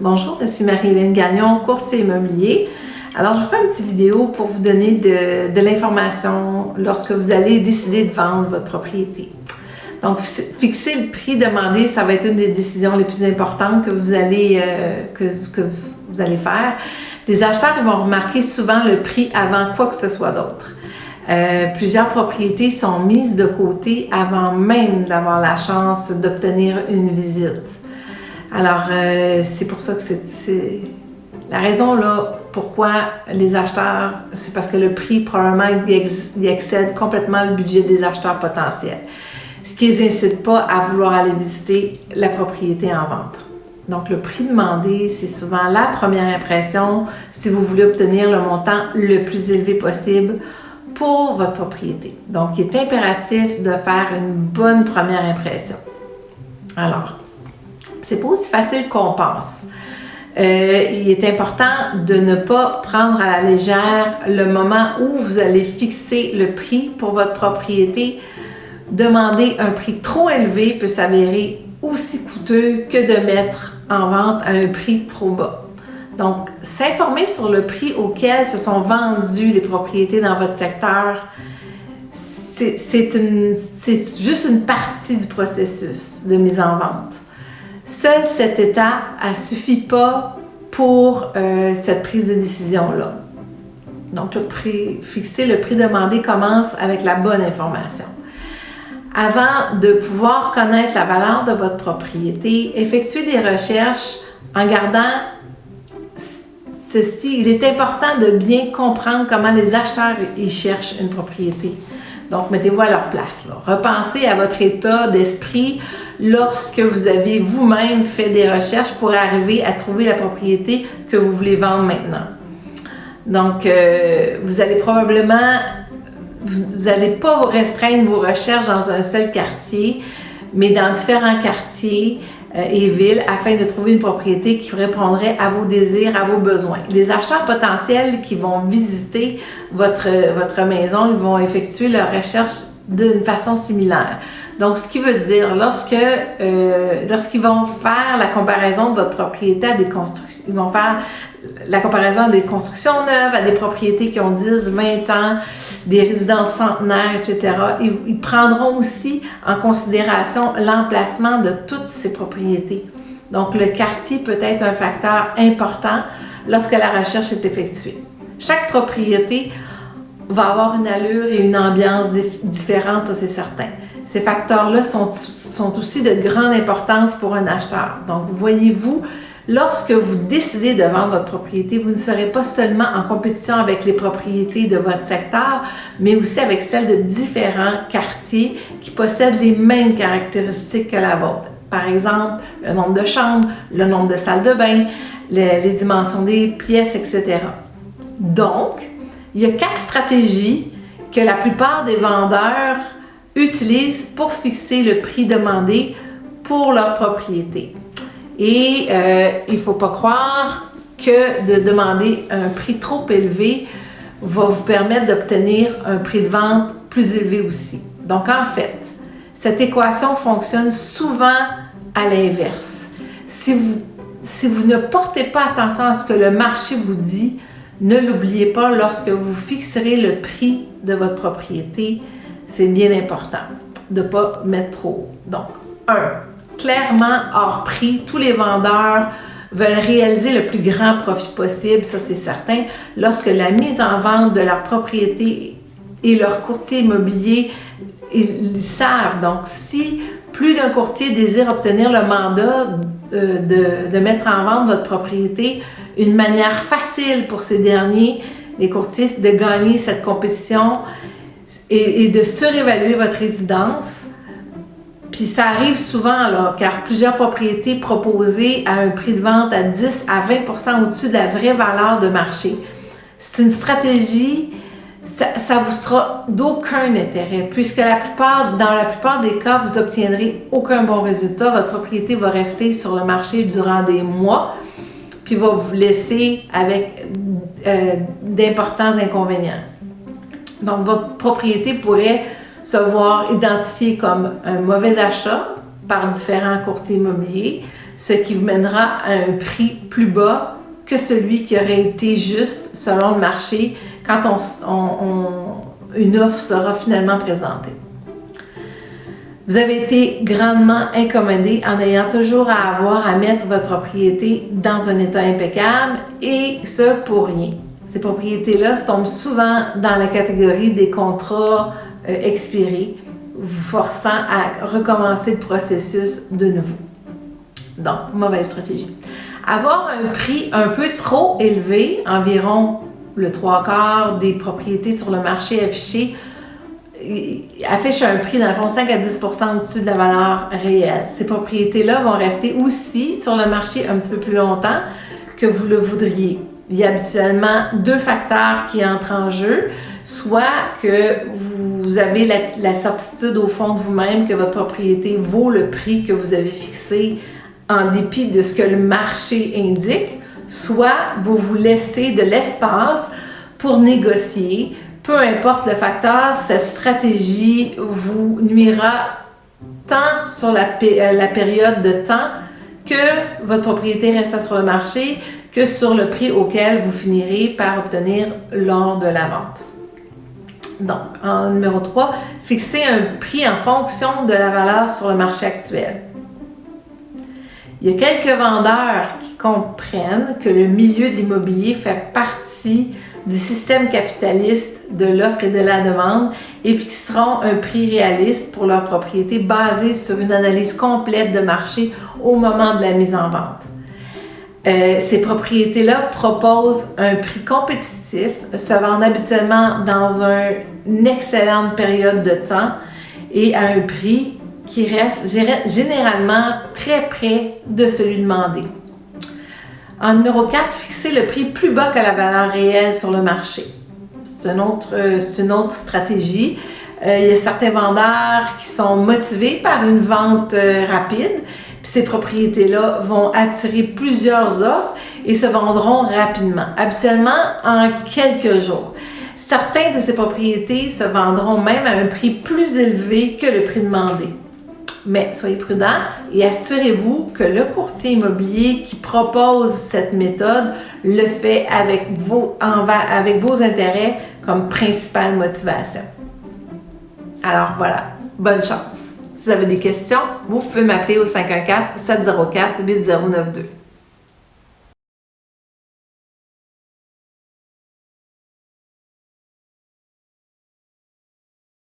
Bonjour, ici Marie-Hélène Gagnon, courtier immobilier. Alors, je vous fais une petite vidéo pour vous donner de l'information lorsque vous allez décider de vendre votre propriété. Donc, fixer le prix demandé, ça va être une des décisions les plus importantes que vous allez faire. Les acheteurs ils vont remarquer souvent le prix avant quoi que ce soit d'autre. Plusieurs propriétés sont mises de côté avant même d'avoir la chance d'obtenir une visite. Alors, c'est pour ça que c'est la raison là pourquoi les acheteurs, c'est parce que le prix probablement il excède complètement le budget des acheteurs potentiels. Ce qui les incite pas à vouloir aller visiter la propriété en vente. Donc, le prix demandé, c'est souvent la première impression si vous voulez obtenir le montant le plus élevé possible pour votre propriété. Donc, il est impératif de faire une bonne première impression. Alors, c'est pas aussi facile qu'on pense. Il est important de ne pas prendre à la légère le moment où vous allez fixer le prix pour votre propriété. Demander un prix trop élevé peut s'avérer aussi coûteux que de mettre en vente à un prix trop bas. Donc, s'informer sur le prix auquel se sont vendues les propriétés dans votre secteur, c'est juste une partie du processus de mise en vente. Seule cette étape, elle ne suffit pas pour cette prise de décision-là. Donc, fixer le prix demandé commence avec la bonne information. Avant de pouvoir connaître la valeur de votre propriété, effectuez des recherches en gardant ceci. Il est important de bien comprendre comment les acheteurs y cherchent une propriété. Donc, mettez-vous à leur place. Là. Repensez à votre état d'esprit lorsque vous avez vous-même fait des recherches pour arriver à trouver la propriété que vous voulez vendre maintenant. Donc, vous allez probablement... Vous n'allez pas restreindre vos recherches dans un seul quartier, mais dans différents quartiers et villes afin de trouver une propriété qui répondrait à vos désirs, à vos besoins. Les acheteurs potentiels qui vont visiter votre maison, ils vont effectuer leurs recherches d'une façon similaire. Donc, ce qui veut dire, lorsqu'ils vont faire la comparaison de votre propriété à des constructions, ils vont faire la comparaison à des constructions neuves, à des propriétés qui ont 10, 20 ans, des résidences centenaires, etc. Ils prendront aussi en considération l'emplacement de toutes ces propriétés. Donc, le quartier peut être un facteur important lorsque la recherche est effectuée. Chaque propriété va avoir une allure et une ambiance différentes, ça c'est certain. Ces facteurs-là sont aussi de grande importance pour un acheteur. Donc, voyez-vous, lorsque vous décidez de vendre votre propriété, vous ne serez pas seulement en compétition avec les propriétés de votre secteur, mais aussi avec celles de différents quartiers qui possèdent les mêmes caractéristiques que la vôtre. Par exemple, le nombre de chambres, le nombre de salles de bain, les dimensions des pièces, etc. Donc, il y a 4 stratégies que la plupart des vendeurs utilisent pour fixer le prix demandé pour leur propriété. Et il ne faut pas croire que de demander un prix trop élevé va vous permettre d'obtenir un prix de vente plus élevé aussi. Donc, en fait, cette équation fonctionne souvent à l'inverse. Si vous ne portez pas attention à ce que le marché vous dit, ne l'oubliez pas, lorsque vous fixerez le prix de votre propriété, c'est bien important de ne pas mettre trop haut. Donc, 1. Clairement hors prix, tous les vendeurs veulent réaliser le plus grand profit possible, ça c'est certain, lorsque la mise en vente de leur propriété et leur courtier immobilier, ils savent. Donc, si plus d'un courtier désire obtenir le mandat de mettre en vente votre propriété, une manière facile pour ces derniers, les courtiers, de gagner cette compétition et de surévaluer votre résidence. Puis ça arrive souvent, là, car plusieurs propriétés proposées à un prix de vente à 10 à 20% au-dessus de la vraie valeur de marché. C'est une stratégie, ça vous sera d'aucun intérêt, puisque dans la plupart des cas, vous obtiendrez aucun bon résultat. Votre propriété va rester sur le marché durant des mois, puis va vous laisser avec d'importants inconvénients. Donc, votre propriété pourrait se voir identifiée comme un mauvais achat par différents courtiers immobiliers, ce qui vous mènera à un prix plus bas que celui qui aurait été juste selon le marché quand une offre sera finalement présentée. Vous avez été grandement incommodé en ayant toujours à avoir à mettre votre propriété dans un état impeccable et ce pour rien. Ces propriétés-là tombent souvent dans la catégorie des contrats expirés, vous forçant à recommencer le processus de nouveau. Donc, mauvaise stratégie. Avoir un prix un peu trop élevé, environ le 3/4 des propriétés sur le marché affiche un prix, dans le fond, 5 à 10 % au-dessus de la valeur réelle. Ces propriétés-là vont rester aussi sur le marché un petit peu plus longtemps que vous le voudriez. Il y a habituellement 2 facteurs qui entrent en jeu. Soit que vous avez la certitude au fond de vous-même que votre propriété vaut le prix que vous avez fixé en dépit de ce que le marché indique, soit vous vous laissez de l'espace pour négocier. Peu importe le facteur, cette stratégie vous nuira tant sur la période de temps que votre propriété reste sur le marché que sur le prix auquel vous finirez par obtenir lors de la vente. Donc, en numéro 3, fixez un prix en fonction de la valeur sur le marché actuel. Il y a quelques vendeurs qui comprennent que le milieu de l'immobilier fait partie du système capitaliste de l'offre et de la demande et fixeront un prix réaliste pour leur propriété basé sur une analyse complète de marché au moment de la mise en vente. Ces propriétés-là proposent un prix compétitif, se vendent habituellement dans une excellente période de temps et à un prix qui reste généralement très près de celui demandé. En numéro 4, fixez le prix plus bas que la valeur réelle sur le marché. C'est une autre stratégie. Il y a certains vendeurs qui sont motivés par une vente rapide. Puis ces propriétés-là vont attirer plusieurs offres et se vendront rapidement, habituellement en quelques jours. Certaines de ces propriétés se vendront même à un prix plus élevé que le prix demandé. Mais soyez prudent et assurez-vous que le courtier immobilier qui propose cette méthode le fait avec vos intérêts comme principale motivation. Alors voilà, bonne chance! Si vous avez des questions, vous pouvez m'appeler au 514-704-8092.